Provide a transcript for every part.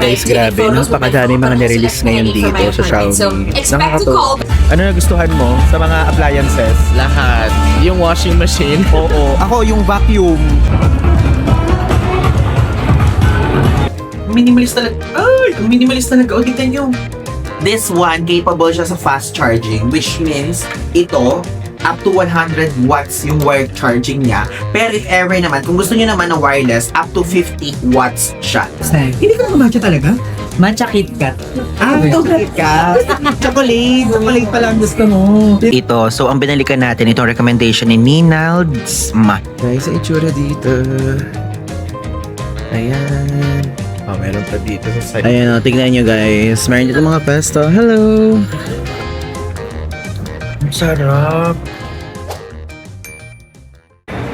Guys, grabe, napakadami mga nirelease ngayon dito sa Xiaomi. Nakakatuwa. Ano nagustuhan mo sa mga appliances? Lahat. Yung washing machine. Oo. Ako, yung vacuum. Minimalist talaga. Ay, ang minimalist talaga. O, tignan nyo. This one, capable siya sa fast charging, which means ito, up to 100 watts yung wired charging niya. Pero if ever naman, kung gusto niyo naman ng wireless, up to 50 watts siya. Hindi ka matcha talaga? Matcha KitKat. Chocolate ka. Chocolate. Chocolate pa lang gusto mo. Ito, so ang binalikan natin, itong recommendation ni Ninalds Ma. Guys, ang itsura dito. Ayan. Oh, meron pa dito sa side. Ayan o, tignan nyo guys. Meron dito mga pesto. Hello! Sarap.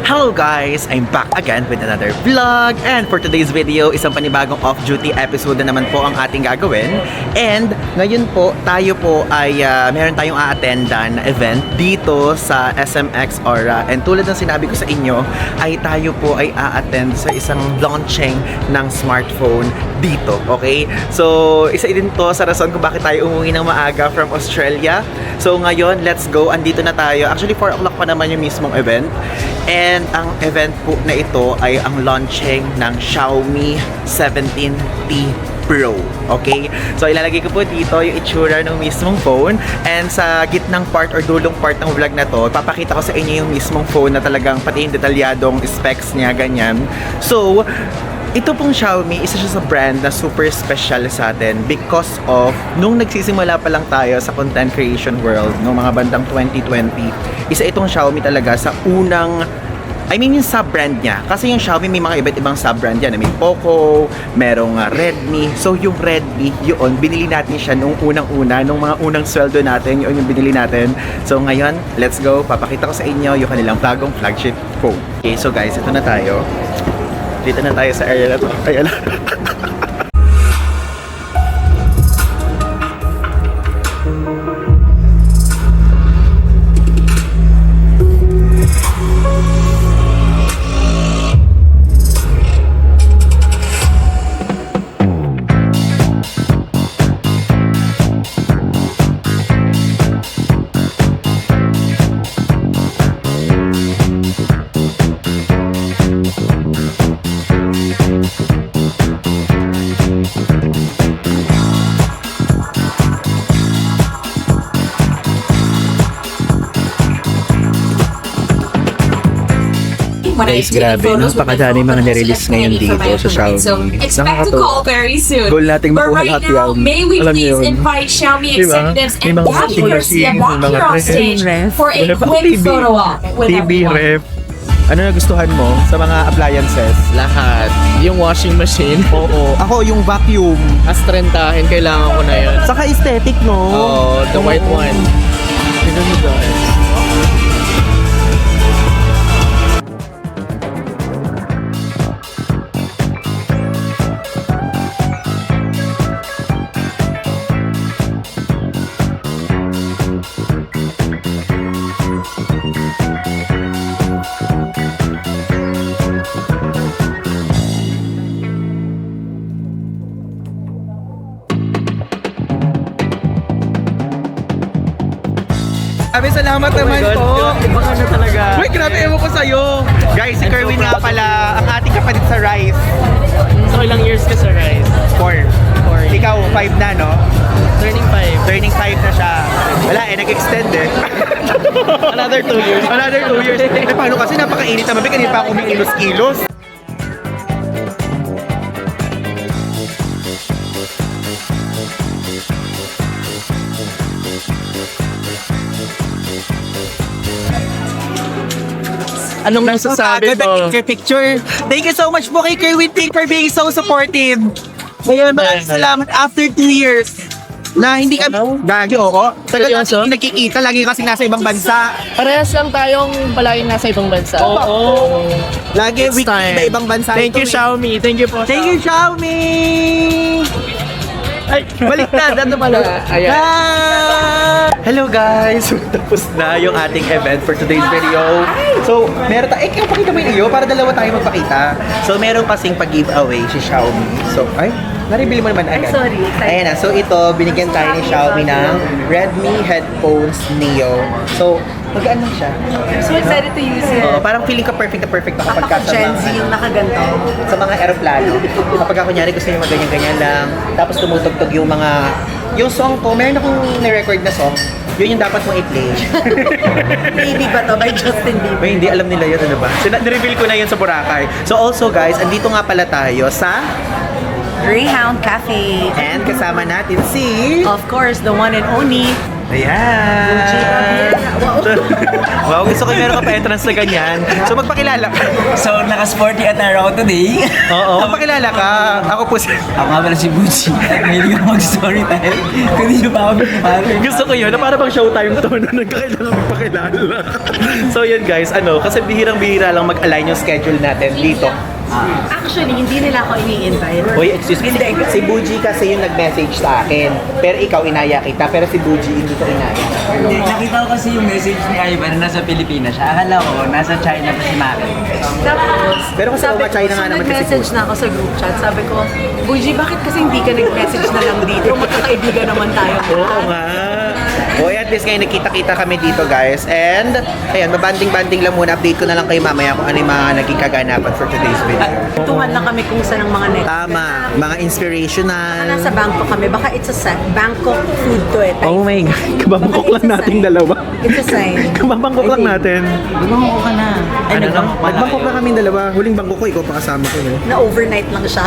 Hello guys! I'm back again with another vlog. And for today's video, isang panibagong off-duty episode na naman po ang ating gagawin. And ngayon po, tayo po ay meron tayong a-attendan na event dito sa SMX Aura. And tulad ng sinabi ko sa inyo, ay tayo po ay a-attend sa isang launching ng smartphone dito. Okay? So, isa din to sa rason kung bakit tayo umuwi ng maaga from Australia. So ngayon, let's go. Andito na tayo. Actually, 4 o'clock pa naman yung mismong event. And ang event po na ito ay ang launching ng Xiaomi 17T Pro. Okay? So ilalagay ko po dito yung itsura ng mismong phone. And sa gitnang part or dulong part ng vlog na to, papakita ko sa inyo yung mismong phone na talagang pati yung detalyadong specs niya, ganyan. So, ito pong Xiaomi, isa siya sa brand na super special sa atin because of nung nagsisimula pa lang tayo sa content creation world noong mga bandang 2020, isa itong Xiaomi talaga sa unang, yung sub-brand niya. Kasi yung Xiaomi may mga iba't ibang sub-brand yan. May Poco, merong Redmi. So yung Redmi, yun, binili natin siya nung unang-una, nung mga unang sweldo natin, yun yung binili natin. So ngayon, let's go. Papakita ko sa inyo yung kanilang bagong flagship phone. Okay, so guys, ito na tayo. Dito na tayo sa area na to. Ayan. Guys, grabe, napakadami mga nirelease ngayon dito sa Xiaomi. Nakakatuwa. Very soon. Goal nating But makuha right lahat now, yan. may we Alam niyo please yun. invite Xiaomi Diba? executives May and mga Gabby washing Garcia machine, back may mga here on ref, stage for a Wala pa quick TV. photo op with TV, everyone. ref. Ano nagustuhan mo sa mga appliances? Lahat. Yung washing machine. Oo. Ako, yung vacuum. Astrentahin, kailangan ko na yun. Saka aesthetic, no? Oh, the white one. Tignan mo guys. Grabe, salamat naman po. Iba na talaga. Uy, grabe, ewan ko sa'yo. Guys, si Kerwin nga pala, ang ating kapatid sa Rise. So ilang years ka sa Rise? 4. Ikaw, 5 na, no? Turning 5. Turning 5 na siya. Wala nag-extend eh. Another 2 years. Another 2 years. Eh, paano kasi napakainit naman, kanina pa ako umikilos-kilos. Anong nasasabi mo? Picture. Thank you so much po kay Kerwin Pink for being so supportive. Maraming salamat after 2 years. Na hindi kami, gagi, oo. Tagal Seryoso? natin nagkikita, lagi kasi nasa ibang bansa. Parehas lang tayong palaging nasa ibang bansa. Oo. Lagi, It's weekly time. iba ibang bansa. Thank you, ito, eh. Xiaomi. Thank you po. Thank you, Xiaomi! Ay, Baliktad, ano pala? Ayan. Ah! Hello guys! Tapos na yung ating event for today's video. So, meron tayo, pakita mo yung iyo para dalawa tayo magpakita. So, meron kasing pag-giveaway si Xiaomi. So, ay, Na-reveal mo naman agad. sorry. Ayan na. So ito, binigyan tayo ni Xiaomi ng Redmi Headphones Neo. So, magaan lang siya. I'm so excited to use it. Oo, parang feeling ka perfect na perfect ako pagka sa Gen mga, Z yung nakaganto. sa mga aeroplano. Kapag ako kunyari gusto niyo maganyan-ganyan lang, tapos tumutugtog yung mga, yung song ko, meron akong na-record na song, yun yung dapat mong i-play. Baby ba to? By Justin Bieber. May hindi alam nila yun, ano ba? So, na-reveal ko na yun sa Boracay. So also guys, andito nga pala tayo sa, Greyhound Cafe. and kasama natin si, Of course, the one and only. ayan. Wow, gusto ko yung meron ka pa entrance na ganyan. So magpakilala ka. So, naka-sporty attire ako today. Oo, magpakilala ka. Ako po si... Ako nga pala si Bucci. At mahilig ako mag-story time. Kung hindi nyo pa ako pinapalo. Gusto ko yun, na para bang showtime to na nagkakailangan magpakilala. So yun guys, kasi bihirang-bihira lang mag-align yung schedule natin dito. Actually, hindi nila ako ini-invite. Hoy, excuse me, si Buji kasi yung nag-message sa akin. Pero ikaw inaya kita, pero si Buji hindi ko inaya. Hindi, nakita ko kasi yung message ni Ivan na nasa Pilipinas siya. Akala ko, nasa China pa si Maki. Tapos, Pero kasi sabi China nga so naman kasi nag-message na ako sa group chat. Sabi ko, Buji, bakit kasi hindi ka nag-message na lang dito? Magkakaibigan naman tayo. Oo nga. Hoy, at least ngayon nakita-kita kami dito guys. And, ayan, mabanding-banding lang muna. Update ko na lang kayo mamaya kung ano yung mga naging kaganapan for today's video. Tungan lang kami kung saan ang mga next. Tama, mga inspirational. Nasa Bangkok kami. Baka it's a sign. Bangkok food to it. Oh my God, kababangkok lang nating dalawa. It's a sign. Kababangkok lang natin. Bumangko ka na. Ay, Nagbangkok lang kami dalawa. Huling bangkok ko, ikaw pa kasama ko. Eh. Na overnight lang siya.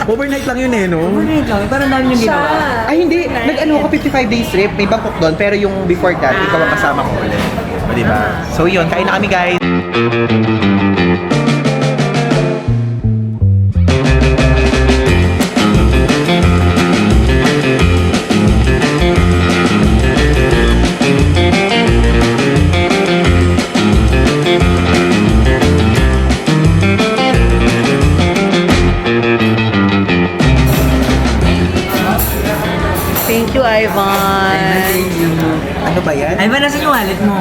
Overnight lang yun eh, no? Overnight lang. Parang dami yung ginawa. Ay, hindi. Nag-ano ako, 55 days trip. May bangkok doon. Pero yung before that, ikaw ang kasama ko ulit. O, diba? So, yun. Kain na kami, guys. Thank you, Ivan. Ano ba yan? Ivan, nasa yung wallet mo?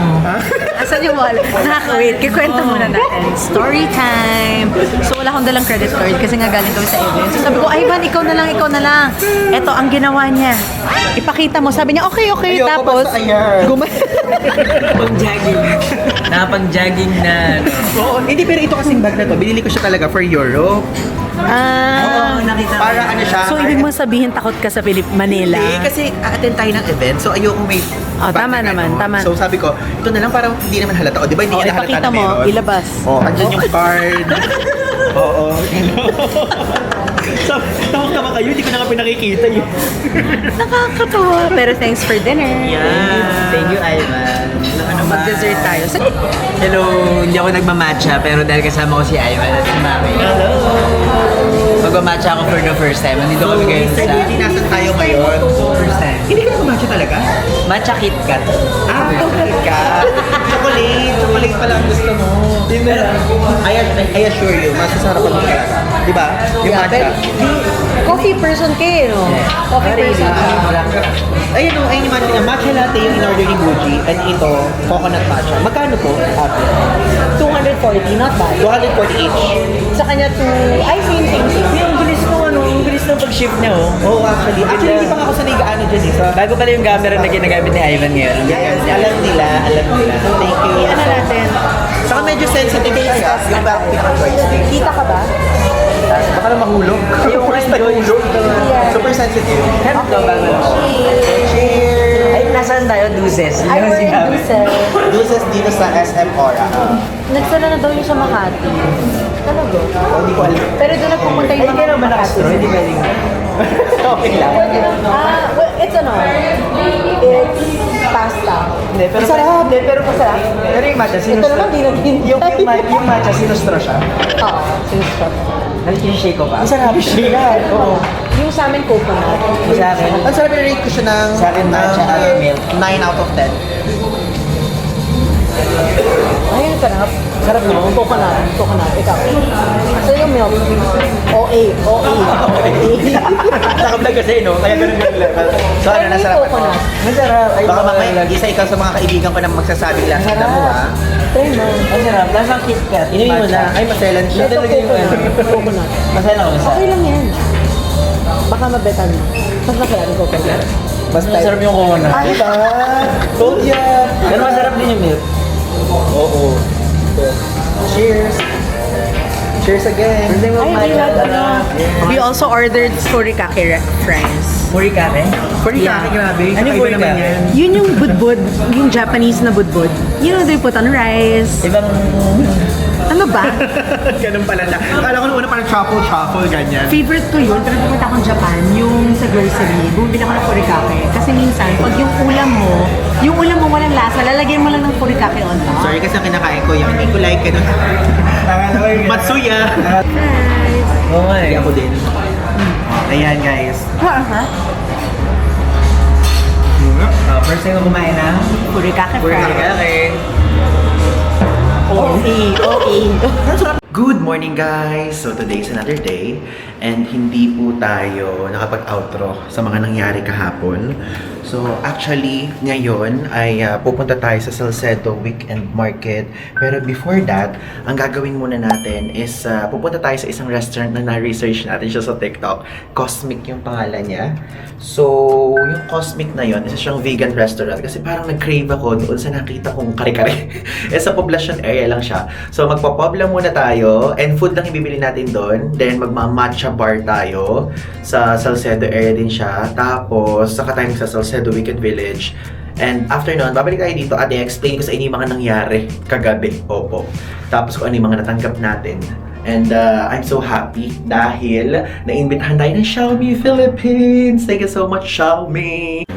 Asan yung wallet? Nakaka-wait. Kikwento muna natin. Story time. So, wala akong dalang credit card kasi nga galing kami sa event. So, sabi ko, Ivan, ikaw na lang, ikaw na lang. Ito, ang ginawa niya. Ipakita mo. Sabi niya, okay. Ayoko, Tapos, basta ayan. Pang-jogging. Nakapang-jogging na. Oo, hindi. Pero ito kasing bag na to, binili ko siya talaga for Europe. ah, Nakita Para ano siya. so, ibig mo sabihin, takot ka sa Manila? Hindi, kasi attend tayo ng event. So, ayoko may... Tama bag na naman, gano'n. tama. So, sabi ko, ito na lang para hindi naman halata. O, di ba hindi Oh, niya halata ipakita na mo, meron? ilabas. Oh, andyan yung card. Oo. Tawag naman kayo, hindi ko na nga pinakikita yun. Nakakatawa. Pero thanks for dinner. Thank you, Ivan. Ano ba? Mag-dessert tayo. So, Hello, hindi ako nagmamatcha pero dahil kasama ko si Ivan at si Mami. Hello! Magmamatcha ako for the first time. Nandito kami ngayon Mr. sa... Luigi, nasan tayo ngayon? First time. Hindi ka nagmamatcha talaga? Matcha Kit Kat. Chocolate ka. Chocolate pala ang gusto mo. I assure you, masasarapan mo talaga. Di ba? Yung matcha. coffee person kayo, no? Coffee person. Ayun o, ayun yung matcha. Matcha latte yung in-order ni Gucci. And ito, coconut matcha. Magkano po? 240, not bad. 240 each. Sa kanya, same. Ang bilis ng pag-shift niya, oh. Oo, actually. Actually, hindi pa nga ako sanay gaano dyan eh. So, Bago pala yung camera na ginagamit ni Ivan ngayon. yes, alam nila. Thank you. Ano natin? Saka medyo sensitive siya. Yung parang pinaka-joystick. Kita ka ba? Baka na mahulog. Yung mahulog. Yeah. Super sensitive. Ito, bago. Cheers! Ay, nasaan tayo? Deuces. I Yun ang wear sinabi. Ducel. Deuces dito sa SM Aura. Nagsala na daw yung sa Makati. Talaga? Hindi ko alam. Pero doon nagpupunta Ay, yung hindi ka naman nakastro. Hindi pwedeng. Okay lang. Well, it's ano? It's pasta. Hindi, pero Masarap. Hindi, pero masarap. Pero yung matcha, Ito sinustro. naman, di nag-hintay. Yung matcha, sinustro siya. Oo, sinustro. Nag-shake ko pa. Masarap siya. Oo. Yung sa amin, coconut. Sa akin, Ang sarap na-rate ko siya ng Sa akin, matcha at milk. 9 out of 10. Ay, ang sarap. Sarap no? Coconut. Ikaw. So yung milk. OA. Nakablog kasi, no? Kaya ganun level. So, ano, nasarap ako. coconut. masarap. Ay, Baka mamaya, isa ikaw sa mga kaibigan ko na magsasabing lasa na mo, ha? Try mo. Masarap. Lasang Kit Kat. Inumin mo na. Ay, maselan siya. Ito coconut. Masaya ako sa. Okay lang yan. Baka mabetan mo. Mas masarap yung coconut. Mas masarap yung coconut. Diba? Told ya! Pero masarap din yung milk. Oo. Cheers! Cheers again! Ay, we had We also ordered furikake fries. Furikake? Furikake, grabe. Ano yung Kakaiba naman furikake? yan. Yun yung budbud, yung Japanese na budbud. You know, they put on rice. Ibang... Ano ba? Ganun pala siya. Akala ko nung una parang truffle, ganyan. Favorite ko yun, pero pupunta akong Japan, yung sa grocery, bumili ako ng furikake. Kasi minsan, pag yung ulam mo walang lasa, lalagyan mo lang ng furikake on top. Sorry kasi ang kinakain ko, yung hindi ko like ganun. Matsuya! Oo nga eh. Hindi ako din. Ayan guys. First time ko kumain ng Furikake fries. furikake. Good morning guys! So today's another day and hindi po tayo nakapag-outro sa mga nangyari kahapon. So actually ngayon ay pupunta tayo sa Salcedo Weekend Market. Pero before that, ang gagawin muna natin is pupunta tayo sa isang restaurant na na-research natin siya sa TikTok. Cosmic yung pangalan niya. So yung Cosmic na yun, isa siyang vegan restaurant kasi parang nag-crave ako doon sa nakita kong kare-kare. Sa poblacion area lang siya. So magpa-pobla muna tayo and food lang ibibili natin doon. Then magma-matcha bar tayo. Sa Salcedo area din siya. Tapos saka tayo sa Salcedo Weekend Village. And after nun, babalik tayo dito at i-explain ko sa inyo yung mga nangyari kagabi. Opo. Tapos kung ano yung mga natanggap natin. And I'm so happy dahil naimbitahan tayo ng Xiaomi Philippines. Thank you so much, Xiaomi.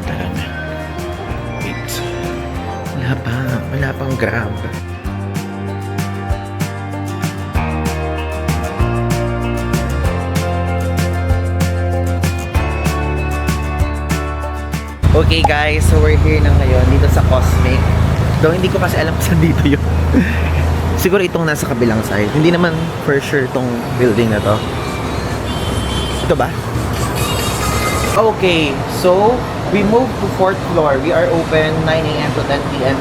Wait. Wala pang Grab. Okay guys, so we're here na ngayon dito sa Cosmic. Though hindi ko kasi alam saan dito yun. Siguro itong nasa kabilang side. Hindi naman for sure itong building na to. Ito ba? Okay, so we moved to 4th floor. We are open 9 a.m. to 10 p.m.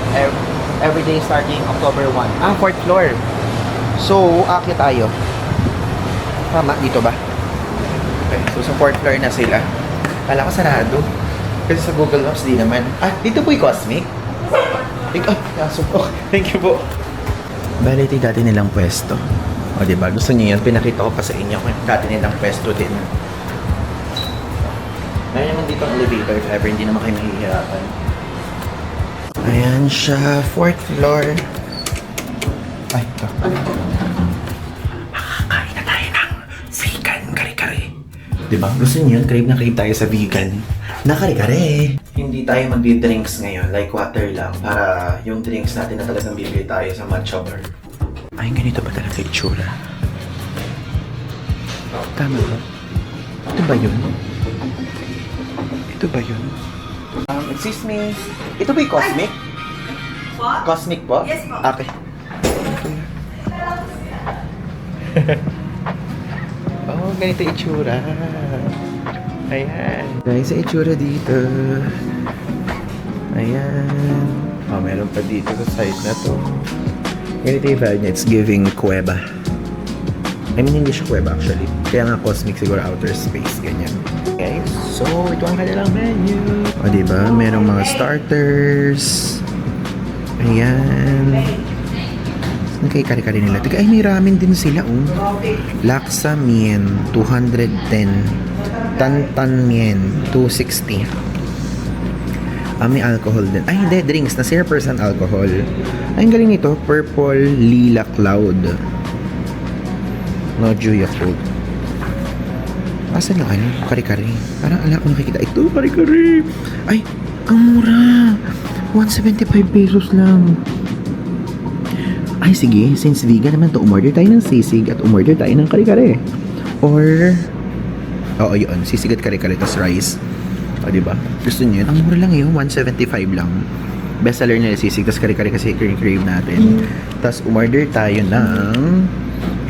every day starting October 1. 4th floor. So, akit tayo. Tama, dito ba? Okay, so sa 4th floor na sila. Kala ko sarado. Kasi sa Google Maps di naman. Dito po yung Cosmic? Kaso po. Thank you po. Bale, ito yung dati nilang pwesto. O, diba? Gusto niyo yun? Pinakita ko pa sa inyo kung dati nilang pwesto din. Meron naman dito ang elevator if ever hindi naman kayo mahihirapan. Ayan siya. 4th floor. Ay, ito. Makakain na tayo ng vegan kare-kare. Diba? Gusto niyo yun? Crave na crave tayo sa vegan. Nakare-kare! Hindi tayo magdi-drinks ngayon, like water lang, para yung drinks natin na talagang bibili tayo sa matcha bar. Ay, ganito ba talaga itsura? Tama ba? Ito ba yun? Ito ba yun? Excuse me. Ito ba yung Cosmic? What? Cosmic po? Yes po. Okay. Oh, ganito itsura. Ayan. Guys, sa itsura dito. Ayan. Oh, meron pa dito sa side na to. Ganito yung vibe niya. It's giving kuweba. I mean, hindi siya kuweba actually. Kaya nga Cosmic siguro outer space. Ganyan. Guys, so ito ang kanilang menu. O, diba? Merong mga starters. Ayan. Saan kayo kare-kare nila? Tiga, ay, may ramen din sila, oh. Laksa Mien, 210. Tantan Mien, 260. May alcohol din. Ay, hindi, drinks na 0% alcohol. Ay, ang galing nito. Purple Lila Cloud. No Juya Food. Asan na ano? Kare-kare. Parang ala ko nakikita. Ito, kare-kare. Ay, ang mura. 175 pesos lang. Ay, sige. Since vegan naman to, umorder tayo ng sisig at umorder tayo ng kare-kare. Or... Oo, yun. Sisig at kare-kare, tas rice. O, diba? Gusto niyo yun? Ang mura lang yun. 175 lang. Best seller nila sisig, tas kare-kare kasi crave natin. Tas umorder tayo ng...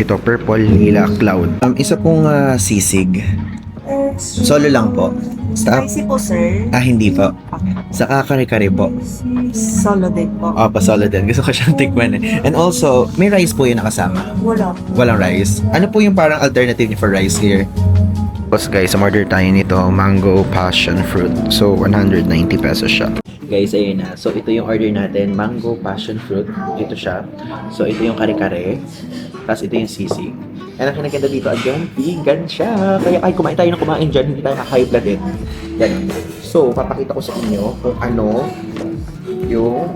Ito, Purple Lila Cloud. Isa pong sisig. Solo lang po. Spicy po, sir. Hindi po. Saka kare-kare po. Solo din po. Pa solo din. Gusto ko siyang tikman eh. And also, may rice po yun nakasama. Wala. Walang rice. Ano po yung parang alternative niyo for rice here? Tapos guys, order tayo nito, mango passion fruit. So, 190 pesos siya. Guys, ayun na. So, ito yung order natin, mango passion fruit. Ito siya. So, ito yung kare-kare. Tapos, ito yung sisig. And ang kinaganda dito, again, vegan siya. Kaya kahit kumain tayo ng kumain dyan, hindi tayo high blooded. Yan. So, papakita ko sa inyo kung ano yung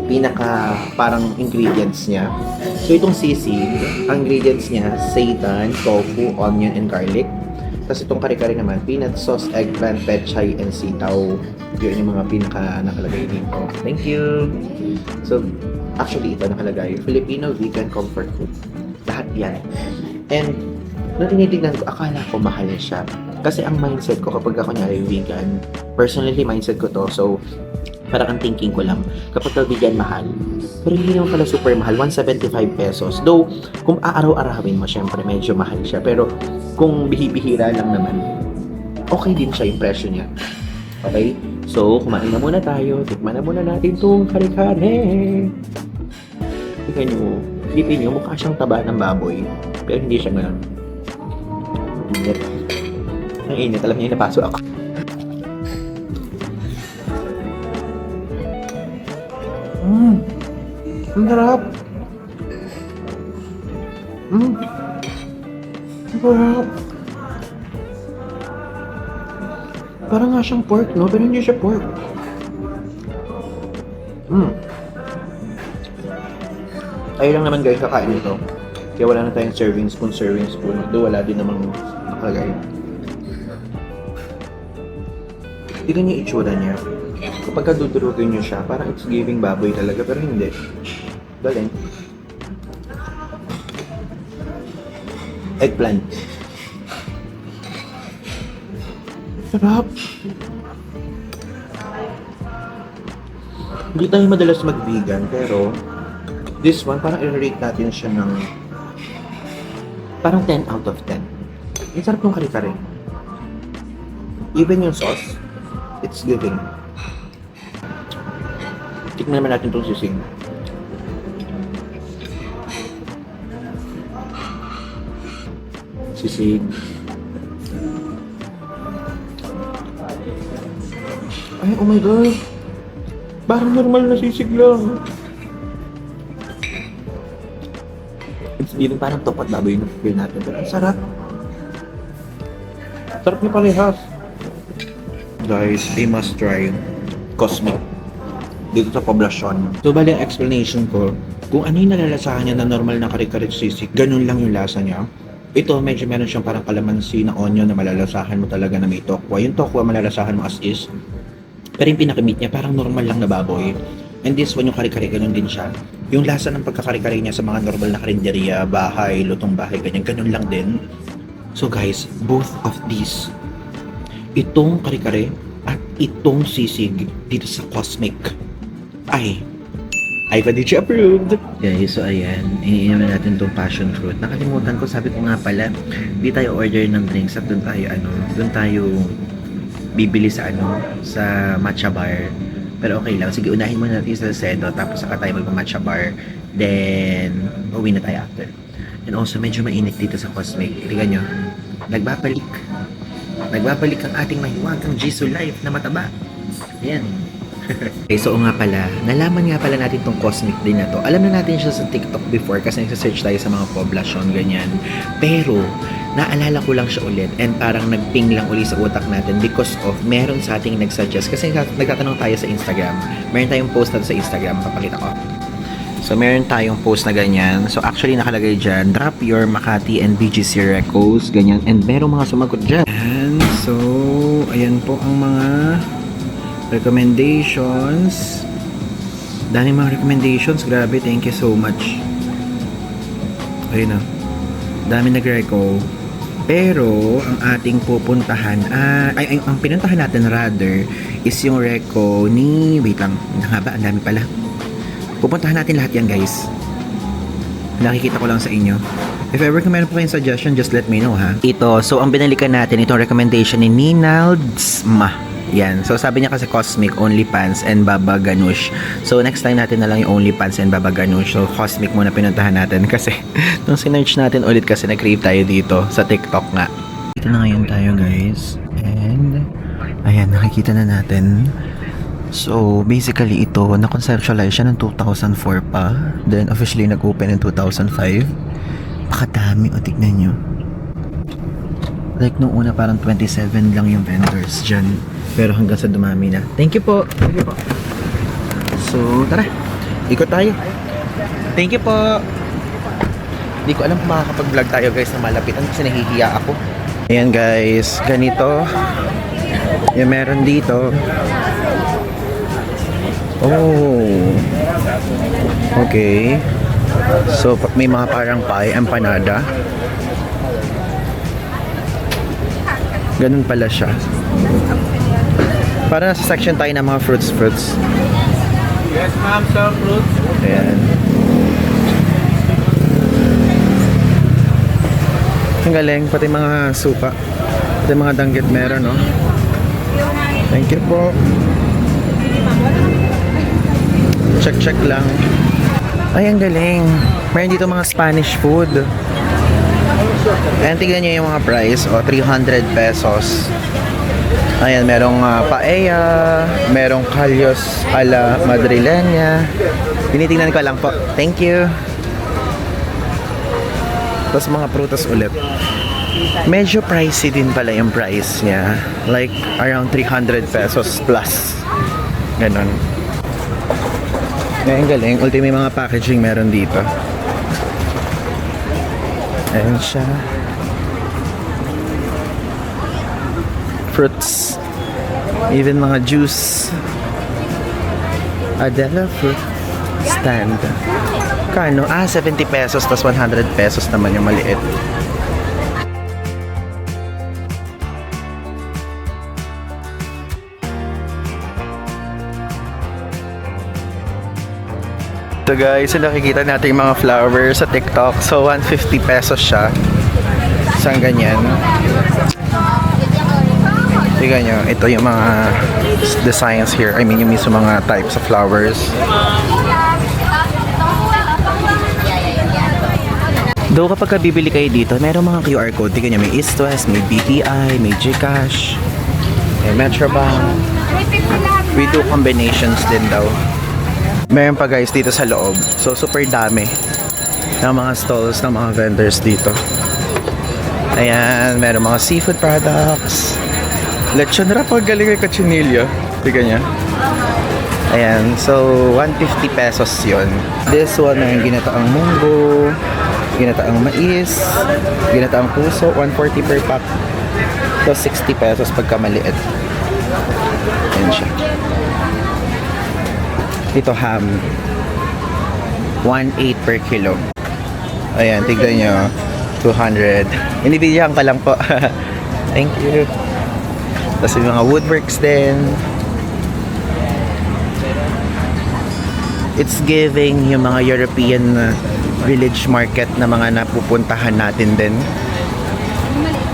pinaka parang ingredients niya. So, itong sisig, ang ingredients niya, seitan, tofu, onion, and garlic. Tapos itong kare-kare naman, peanut sauce, eggplant, pechay, and sitaw. Yun yung mga pinaka nakalagay dito. Thank you! So, actually, ito nakalagay, Filipino vegan comfort food. Lahat yan. And, nung tinitignan ko, akala ko mahal siya. Kasi ang mindset ko kapag ako nyari vegan, personally, mindset ko to. So, parang ang thinking ko lang, kapag vegan mahal, pero hindi naman pala super mahal, 175 pesos. Though, kung aaraw-arawin mo, syempre medyo mahal siya. Pero kung bihibihira lang naman, okay din siya yung presyo niya. Okay? So, kumain na muna tayo. Tikman na muna natin itong kare-kare. Tingnan nyo. Tingnan nyo, mukha siyang taba ng baboy. Pero hindi siya ngayon. Init. Ang init. Alam niyo, napaso ako. Ang sarap. Ang sarap. Parang nga siyang pork, no? Pero hindi siya pork. Ayun lang naman guys, kakain nito. Kaya wala na tayong serving spoon. Doon wala din namang nakalagay. Tignan niyo yung itsura niya. Kapag kadudurugin niyo siya, parang it's giving baboy talaga, pero hindi. Galing. Eggplant. Sarap. Hindi tayo madalas mag-vegan, pero this one, parang i-rate natin siya ng parang 10 out of 10. Ang sarap ng kare-kare. Even yung sauce, it's giving. Tikman naman natin itong sisig. Sisig. Ay, oh my God. Parang normal na sisig lang. Hindi rin parang topat baboy yung feel natin. Pero ang sarap. Sarap niya parehas. Guys, they must try Cosmic dito sa poblasyon. So, bali ang explanation ko, kung ano yung nalalasahan niya na normal na kare-kare sisig, ganun lang yung lasa niya. Ito, medyo meron siyang parang kalamansi na onion na malalasahan mo talaga na may tokwa. Yung tokwa, malalasahan mo as is. Pero yung pinaka-meat niya, parang normal lang na baboy. And this one, yung kare-kare, ganun din siya. Yung lasa ng pagkakare-kare niya sa mga normal na karinderya, bahay, lutong bahay, ganun lang din. So guys, both of these, itong kare-kare at itong sisig dito sa Cosmic, ay Padichi approved! Guys, so ayan, iniinom na natin itong passion fruit. Nakalimutan ko, sabi ko nga pala, di tayo order ng drinks at doon tayo bibili sa sa matcha bar. Pero okay lang, sige, unahin muna natin sa Sedo, tapos saka tayo mag-matcha bar, then uwi na tayo after. And also, medyo mainit dito sa Cosmic. Tingnan nyo, nagbabalik ang ating mahiwagang Jisoo Life na mataba. Ayan. Okay, so nga pala, nalaman nga pala natin tong Cosmic din na to. Alam na natin siya sa TikTok before kasi nagsa-search tayo sa mga poblasyon, ganyan. Pero, naalala ko lang siya ulit and parang nagping lang uli sa utak natin because of meron sa ating nagsuggest. Kasi nagtatanong tayo sa Instagram. Meron tayong post na sa Instagram, papakita ko. So, meron tayong post na ganyan. So, actually, nakalagay dyan, drop your Makati and BGC recos, ganyan. And merong mga sumagot dyan. And, so, ayan po ang mga recommendations. Dami mga recommendations. Grabe, thank you so much. Ayun na. Dami nag-reco. Pero, ang ating pupuntahan, ang pinuntahan natin rather, is yung reco ni, wait lang, ang dami pala. Pupuntahan natin lahat yan, guys. Nakikita ko lang sa inyo. If ever kung meron po kayong suggestion, just let me know, ha? Ito, so ang binalikan natin, itong recommendation ni Ninalds Ma. Yan. So, sabi niya kasi Cosmic, OnlyPants, and Baba Ganoush. So, next time natin na lang yung OnlyPants and Baba Ganoush. So, Cosmic muna pinuntahan natin kasi nung sinerch natin ulit kasi nag-crave tayo dito sa TikTok nga. Nandito na ngayon tayo guys. And ayan, nakikita na natin. So basically ito, na-conceptualize siya ng 2004 pa. Then officially nag-open in 2005. Pakadami, o tignan nyo. Like nung una parang 27 lang yung vendors dyan. Pero hanggang sa dumami na. Thank you po. Thank you po. So tara, ikot tayo. Thank you po. Hindi ko alam kung makakapag-vlog tayo guys na malapitan kasi nahihiya ako. Ayan guys, ganito. Yung meron dito. Oh. Okay. So may mga parang pie, empanada. Ganun pala siya. Para nasa section tayo ng mga fruits. Yes, ma'am, sir, fruits. Ayan. Ang galing, pati mga suka. Pati mga danggit meron, no? Thank you po. Check lang. Ay, ang galing. Meron dito mga Spanish food. Ayan, tignan nyo yung mga price. O, 300 pesos. Ayan, merong paella, merong kalyos a la madrileña. Tinitingnan ko lang po. Thank you. Tapos mga prutas ulit. Medyo pricey din pala yung price niya. Like around 300 pesos plus. Ganon. Ngayon galing. Ultimo may mga packaging meron dito. Ayan siya. Fruits. Even mga juice. Adela fruit stand. Kano? 70 pesos tas 100 pesos naman yung maliit. So guys, yung nakikita natin yung mga flowers sa TikTok. So 150 pesos siya. Isang ganyan. Tignan nyo, ito yung mga designs here. I mean, yung mismo mga types of flowers. Though kapag bibili kayo dito, meron mga QR code. Tignan nyo, may East West, may BPI, may GCash, may Metrobank. We do combinations din daw. Meron pa guys dito sa loob. So super dami ng mga stalls ng mga vendors dito. Ayan, meron mga seafood products. Lechon wrap, ang galing kay Cochinillo. Tignan nyo. Ayan, so 150 pesos yun. This one ay ginataang munggo, ginataang mais, ginataang puso, 140 per pack. So 60 pesos pagka maliit. Ayan siya. Ito ham, 1.8 per kilo. Ayan, tignan nyo, 200. Inibilihan ka lang po. Thank you. Tapos yung mga woodworks din. It's giving yung mga European village market na mga napupuntahan natin din.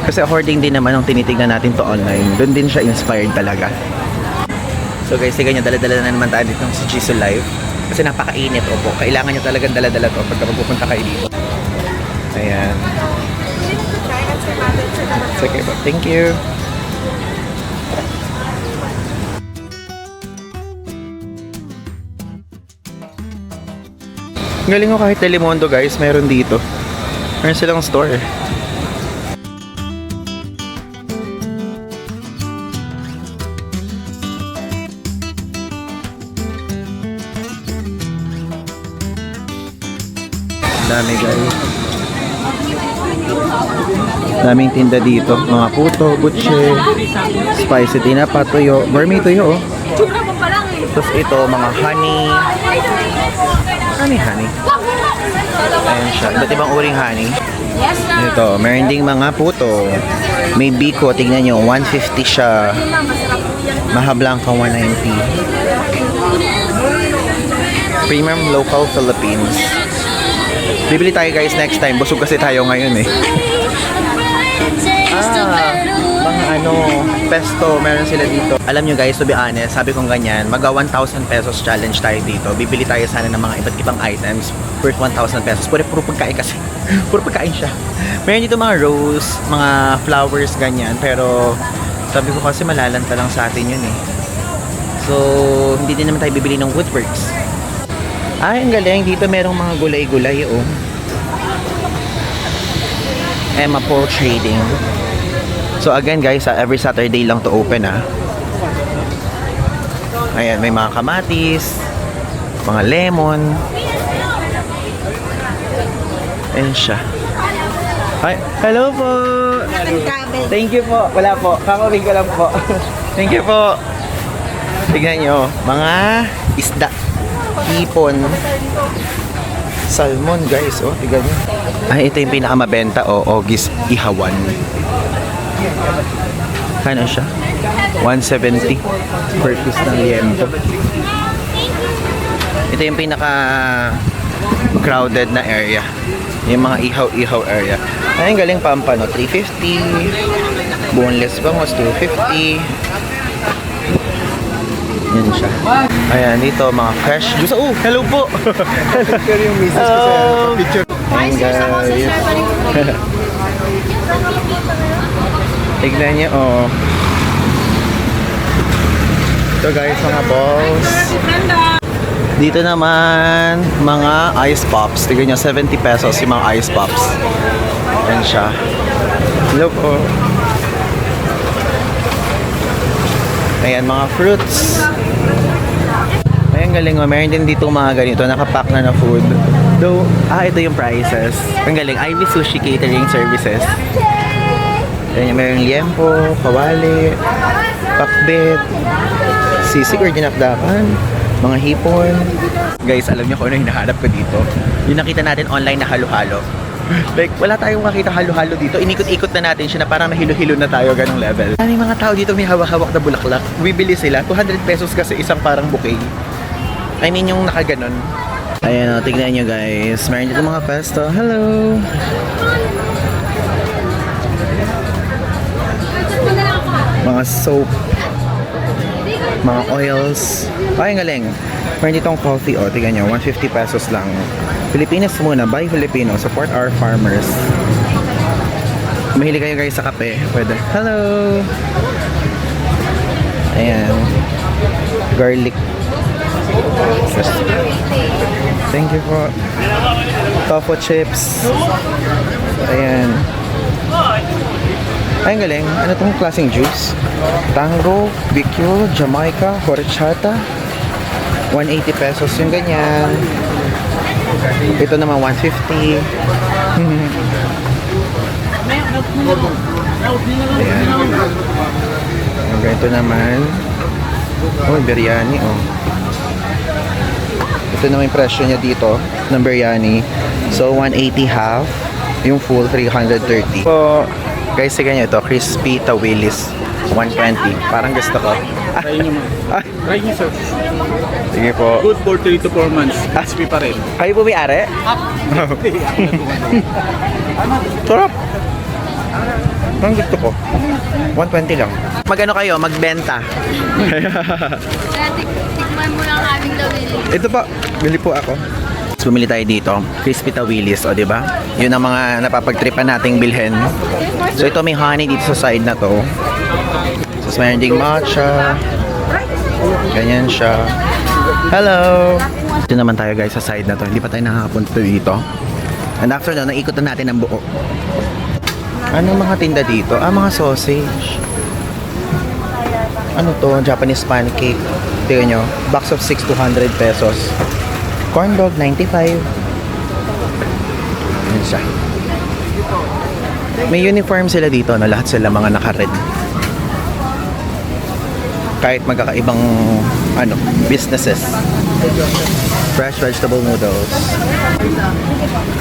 Kasi hoarding din naman ang tinitignan natin to online. Doon din siya inspired talaga. So guys, tignan nyo, dala-dala na naman tayo dito sa Jisoo Live. Kasi napakainit, opo. Kailangan nyo talagang dala-dala to pagka magpupunta kayo dito. Ayan. Okay po. Thank you. Galing ko kahit Telemundo guys, meron dito. Meron silang store. Dami guys. Daming tinda dito. Mga puto, butche, spicy tinapa, tuyo. Gourmet tuyo oh. Tapos ito, mga honey. Honey. Ayan siya. Iba't ibang uring honey. Ito, meron ding mga puto. May biko, tignan nyo. 150 siya. Mahablang ka 190. Premium Local Philippines. Bibili tayo guys next time. Busog kasi tayo ngayon eh. mga ano, pesto, meron sila dito. Alam nyo guys, to be honest, sabi kong ganyan, mag 1,000 pesos challenge tayo dito. Bibili tayo sana ng mga iba't ibang items worth 1,000 pesos. Puro pagkain kasi. Puro pagkain siya. Meron dito mga rose, mga flowers, ganyan. Pero sabi ko kasi malalanta lang sa atin yun eh. So, hindi din naman tayo bibili ng woodworks. Ay, ang galing. Dito merong mga gulay-gulay, oh. Emma Paul Trading. So again guys, every Saturday lang to open Ayan, may mga kamatis, mga lemon. Ayan siya. Ay, hello po! Thank you po. Wala po. Kakawin ko lang po. Thank you po. Tignan nyo, mga isda. Hipon. Salmon guys, oh, tignan nyo. Ay, ito yung pinakamabenta, Ogis Ihawan. Kano siya? 170 per piece ng liempo. Ito yung pinaka crowded na area. Yung mga ihaw-ihaw area. Ay, ang galing pampano, 350. Boneless bangus, 250. Yan siya. Ayan, dito mga fresh juice. Oh, hello po! Pero yung misis ko sa picture. Ayan guys. Tignan niyo, oh. Ito guys, mga balls. Dito naman, mga ice pops. Tignan niyo, 70 pesos yung mga ice pops. Ayan siya. Hello po. Ayan, mga fruits. Ayan, galing mo. Meron din dito mga ganito. Nakapack na food. Though, ito yung prices. Ang galing. Ivy Sushi Catering Services. Ayan, meron liempo, kawali, pakbet, sisig or dinakdakan, mga hipon. Guys, alam niyo kung ano hinahanap ko dito? Yung nakita natin online na halo-halo. Like, wala tayong makita halo-halo dito. Inikot-ikot na natin siya na parang nahilo-hilo na tayo, ganong level. May mga tao dito may hawak-hawak na bulaklak. Bibili sila. 200 pesos kasi isang parang bouquet. I mean, yung nakaganon. Ayan, tignan nyo guys. Meron dito mga pesto. Hello! Mga soap. Mga oils. Ay, ang galing. Meron ditong coffee, tignan nyo. 150 pesos lang. Pilipinas muna, buy Filipino, support our farmers. Mahilig kayo guys sa kape, pwede. Hello! Ayan. Garlic. Thank you po. Tofu chips. Ayan. Ay, ang galing. Ano tong klaseng juice? Tango, BQ, Jamaica, horchata. 180 pesos yung ganyan. Ito naman 150. Ayan. Ang ganito naman. Oh, biryani, oh. Ito naman yung presyo niya dito ng biryani. So, 180 half. Yung full, 330. So, guys, sige nyo ito. Crispy Tawilis. 120. Parang gusto ko. Try nyo mo. Try nyo, sir. Sige po. Good for 3 to 4 months. Crispy pa rin. Kayo po may-ari? Sarap. Ang gusto ko. 120 lang. Magano kayo? Magbenta. Tikman mo lang aming lawili. Ito po. Bili po ako. Bumili tayo dito. Crispy Tawilis. O, diba? Yun ang mga napapagtripan nating bilhin. So, ito may honey dito sa side na to. So, mayroon ding matcha. Ganyan siya. Hello! Ito naman tayo guys sa side na to. Hindi pa tayo nakakapunta dito. And after na, naikot na natin ang buo. Ano mga tinda dito? Mga sausage. Ano to? Japanese pancake. Tingnan nyo. Box of 6, 200 pesos. Corn dog, 95. Yan siya. May uniform sila dito na lahat sila mga naka-red. Kahit magkakaibang businesses. Fresh vegetable noodles.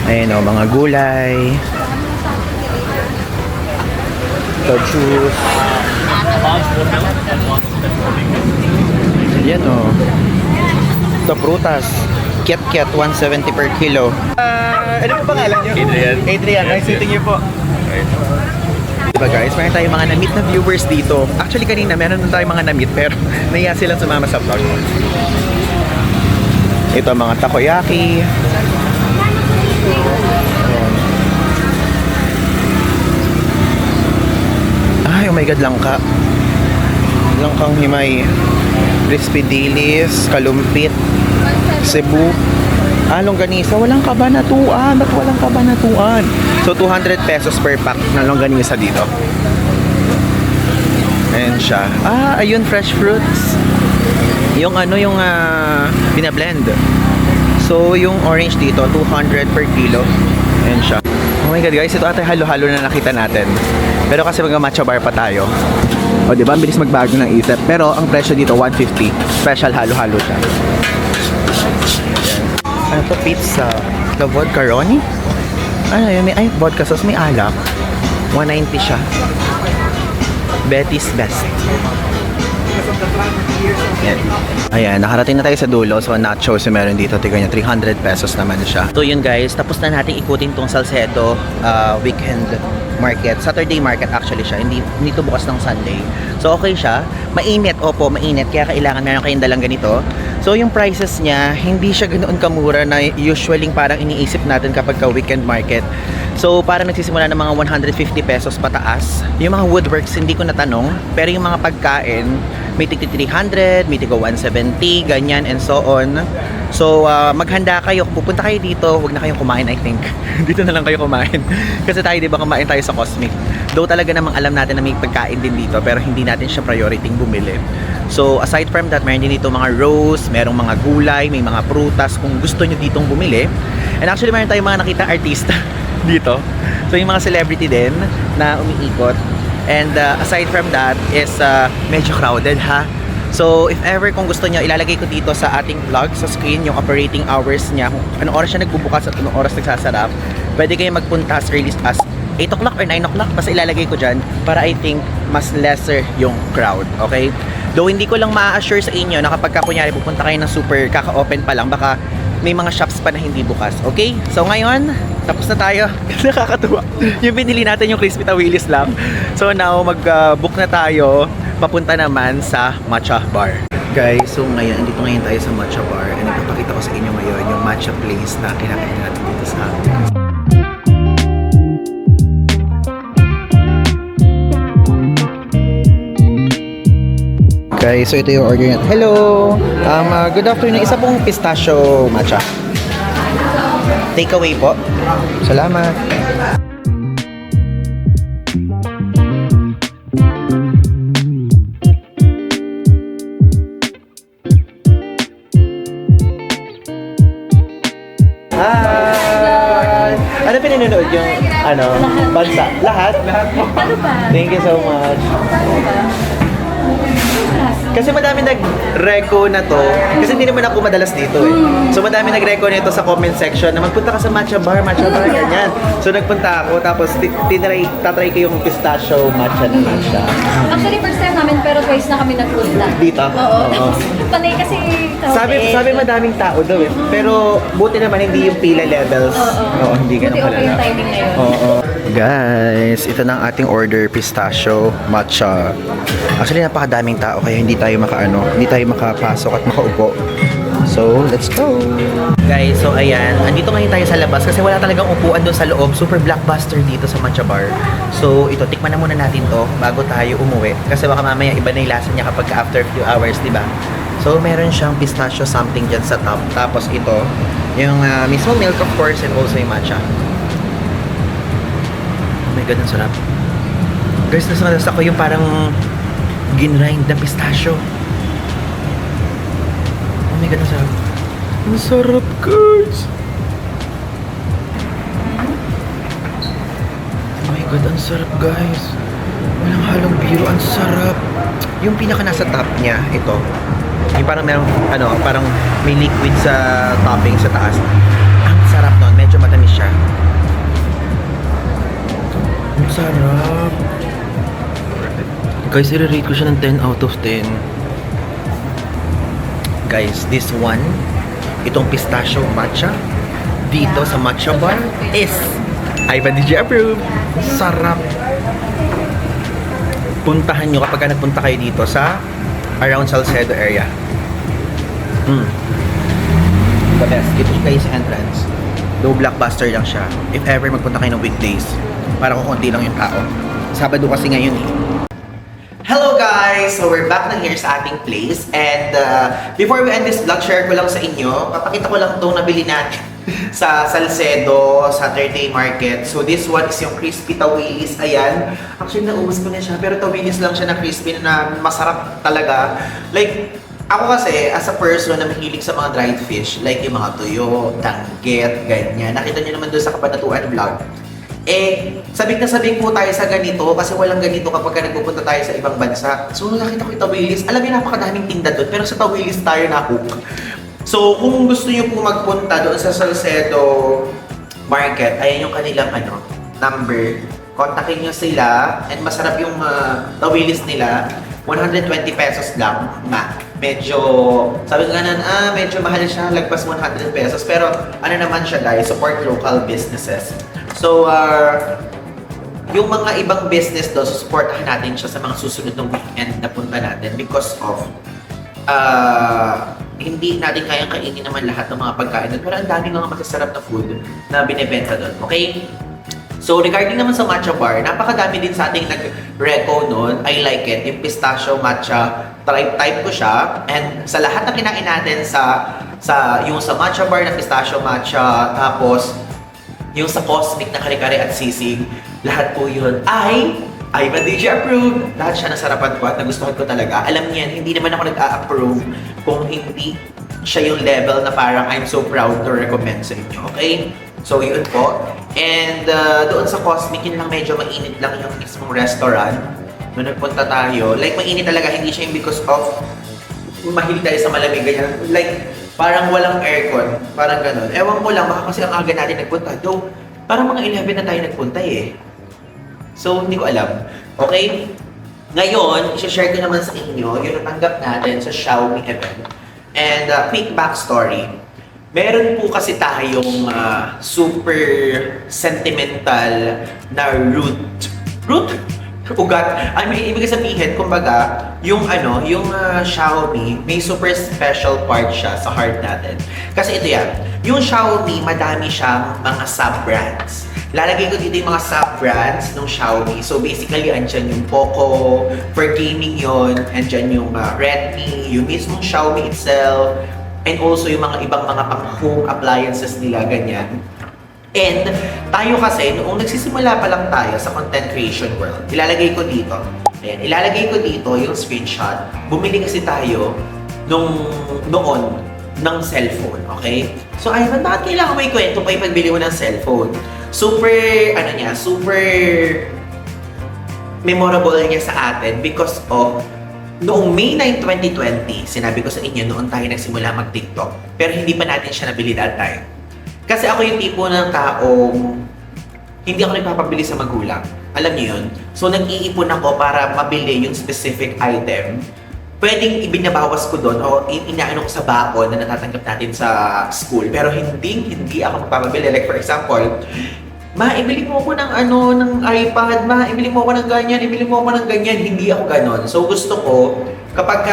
Ayun o, mga gulay. Ito, juice. Yan o. Ito, prutas. Kiat-kiat, 170 per kilo. Ano po pangalan nyo? Adrian. Adrian, nice meeting you po. Diba guys, meron tayong mga na-meet na viewers dito. Actually kanina meron na tayong mga na-meet pero nahiya silang sumama sa vlog. Ito mga takoyaki. Ay, oh my god, langka. Langkang himay. Crispy dilis, kalumpit, Cebu. Longganisa, walang kabanatuan. Ba't walang kabanatuan? So, 200 pesos per pack na longganisa dito. Ayan siya. Ayun, fresh fruits. Yung binablend. So, yung orange dito, 200 per kilo. Ayan siya. Oh my god guys, ito ata halo-halo na nakita natin. Pero kasi mag-matcha bar pa tayo. O diba, ang bilis magbago ng isip. Pero ang presyo dito, 150. Special halo-halo siya. Ano to? Pizza. The vodka Ronnie? Ano yun? Ay, vodka sauce. May alak. 190 siya. Betty's Best. Yan. Ayan, nakarating na tayo sa dulo. So, nachos yung meron dito. Tignan niya, 300 pesos naman siya. So, yun guys. Tapos na natin ikutin tong Salcedo weekend market. Saturday market actually siya. Hindi to bukas ng Sunday. So, okay siya. Mainit. Opo, mainit. Kaya kailangan meron kayong dalang ganito. So, yung prices niya, hindi siya ganoon kamura na usually parang iniisip natin kapag ka weekend market. So, parang nagsisimula ng mga 150 pesos pataas. Yung mga woodworks, hindi ko natanong. Pero yung mga pagkain, may tigti 300, may tigo 170, ganyan, and so on. So, maghanda kayo. Pupunta kayo dito, huwag na kayong kumain, I think. Dito na lang kayo kumain. Kasi tayo, di ba, kumain tayo sa Cosmic. Though talaga namang alam natin na may pagkain din dito, pero hindi natin siya priority bumili. So, aside from that, meron din dito mga roast, merong mga gulay, may mga prutas kung gusto nyo ditong bumili. And actually, meron tayong mga nakita artista dito. So, yung mga celebrity din na umiikot. And aside from that is medyo crowded ha. So if ever kung gusto niyo, ilalagay ko dito sa ating vlog sa screen yung operating hours niya, kung anong oras siya nagbubukas at anong oras nagsasarap. Pwede kayo magpunta as early as 8 o'clock or 9 o'clock. Basta ilalagay ko dyan para I think mas lesser yung crowd. Okay? Though hindi ko lang ma-assure sa inyo na kapag kunyari pupunta kayo ng super kaka-open pa lang, baka may mga shops pa na hindi bukas. Okay? So ngayon, tapos na tayo. Nakakatuwa. Yung binili natin yung crispy tawilis lang. So now, mag-book na tayo. Papunta naman sa matcha bar. Guys, so ngayon, andito ngayon tayo sa matcha bar. And ipapakita ko sa inyo ngayon yung matcha place na kinakain natin dito sa atin. Guys, so ito yung order natin. Hello! Good afternoon. Isa pong pistachio matcha. Take away po. Salamat. Hi! Ano pinanonood yung bansa? Lahat? Ano ba? Thank you so much. Kasi madami nag-reco na to. Kasi hindi naman ako madalas dito eh. So madami nag-reco nito sa comment section na magpunta ka sa matcha bar, ganyan. So nagpunta ako, tapos tatry ko yung pistachio matcha naman siya. Actually, first time namin, pero twice na kami nagpunta. Dito? Oo. Panay kasi Sabi madaming tao daw eh. Pero buti naman hindi yung pila levels. Oo, hindi ganun Buti okay yung kalala. timing na yun. Oo. Guys, ito na ang ating order, pistachio matcha. Actually, napakadaming tao kaya hindi tayo makapasok at makaupo. So, let's go! Guys, so ayan, andito ngayon tayo sa labas kasi wala talagang upuan doon sa loob. Super blockbuster dito sa matcha bar. So, ito, tikman na muna natin to bago tayo umuwi. Kasi baka mamaya iba na yung lasa niya kapag after a few hours, di ba? So, meron siyang pistachio something dyan sa top. Tapos ito, yung mismo milk of course and also yung matcha. Oh my god, ang sarap. Guys, nasa ko yung parang ginrind na pistachio. Oh my god, ang sarap. Ang sarap, guys. Oh my god, ang sarap, guys. Walang halong biro, ang sarap. Yung pinaka nasa top niya, ito. Yung parang merong, parang may liquid sa topping sa taas. Ang sarap nun, medyo matamis siya. Ang sarap. Guys, i-rate ko siya ng 10 out of 10. Guys, this one, itong pistachio matcha, dito sa matcha bar, is Ivan DJ approved. Sarap. puntahan nyo kapag nagpunta kayo dito sa around Salcedo area. The best. Dito kayo sa entrance. Though blockbuster lang siya. If ever magpunta kayo ng weekdays, para kung konti lang yung tao. Sabado kasi ngayon eh. Hello guys! So we're back na here sa ating place and before we end this vlog, share ko lang sa inyo, papakita ko lang itong nabili natin sa Salcedo, Saturday Market. So this one is yung crispy tawilis. Ayan. Actually naubos ko na siya pero tawilis lang siya na crispy na masarap talaga. Like, ako kasi as a person na mahilig sa mga dried fish, like yung mga tuyo, danggit, ganyan. Nakita niyo naman doon sa Kabanatuan vlog. Sabik na sabik po tayo sa ganito kasi walang ganito kapag nagpupunta tayo sa ibang bansa. So, nakita ko yung tawilis. Alam niyo, napakadaming tinda doon, pero sa tawilis tayo na-hook. So, kung gusto niyo po magpunta doon sa Salcedo Market, ayan yung kanilang number. Kontakin niyo sila and masarap yung tawilis nila. 120 pesos lang, medyo, sabi ko ganun, medyo mahal siya, lagpas 100 pesos. Pero, ano naman siya guys, support local businesses. So, yung mga ibang business doon, supportahan natin siya sa mga susunod ng weekend na punta natin because of, hindi natin kayang kainin naman lahat ng mga pagkain doon. Pero ang dami mga masasarap na food na binibenta doon, okay? So, regarding naman sa matcha bar, napakadami din sa ating nag-reco noon. I like it. Yung pistachio matcha, type ko siya. And sa lahat na kinain natin yung sa matcha bar na pistachio matcha, tapos yung sa cosmic na kare-kare at sisig, lahat po yun ay Ivan DJ approved. Lahat siya nasarapan ko at nagustuhan ko talaga. Alam niyan, hindi naman ako nag-a-approve kung hindi siya yung level na parang I'm so proud to recommend sa inyo. Okay? So, yun po. And doon sa Cosmic, yun lang medyo mainit lang yung mismong restaurant. Nung nagpunta tayo, like mainit talaga, hindi siya yung because of mahilig tayo sa malamig, ganyan. Like, parang walang aircon, parang ganun. Ewan ko lang, baka kasi ang aga natin nagpunta. Though, parang mga 11 na tayo nagpunta eh. So, hindi ko alam. Okay? Ngayon, i-share ko naman sa inyo yung natanggap natin sa Xiaomi event. And quick backstory. Meron po kasi tayong super sentimental na root? Ugat. I mean, ibig sabihin, kumbaga, yung Xiaomi, may super special part siya sa heart natin. Kasi ito yan, yung Xiaomi, madami siyang mga sub-brands. Lalagay ko dito yung mga sub-brands ng Xiaomi. So basically, andyan yung Poco, for gaming yon, andyan yung Redmi, yung mismong Xiaomi itself, and also yung mga ibang mga pang-home appliances nila, ganyan. And tayo kasi, noong nagsisimula pa lang tayo sa content creation world, ilalagay ko dito yung screenshot. Bumili kasi tayo noon ng cellphone, okay? So, ayun, bakit kailangan may kwento pa yung pagbili mo ng cellphone? Super memorable niya sa atin because of noong May 9, 2020, sinabi ko sa inyo, noon tayo nagsimula mag-TikTok. Pero hindi pa natin siya nabili that time. Kasi ako yung tipo ng taong hindi ako nagpapabili sa magulang. Alam niyo yun? So, nag-iipon ako para mabili yung specific item. Pwedeng ibinabawas ko doon o inaano ko sa baon na natatanggap natin sa school. Pero hindi ako magpapabili. Like for example, ibili mo ako ng iPad, ibili mo ako ng ganyan, ibili mo ako ng ganyan. Hindi ako ganon. So gusto ko, kapag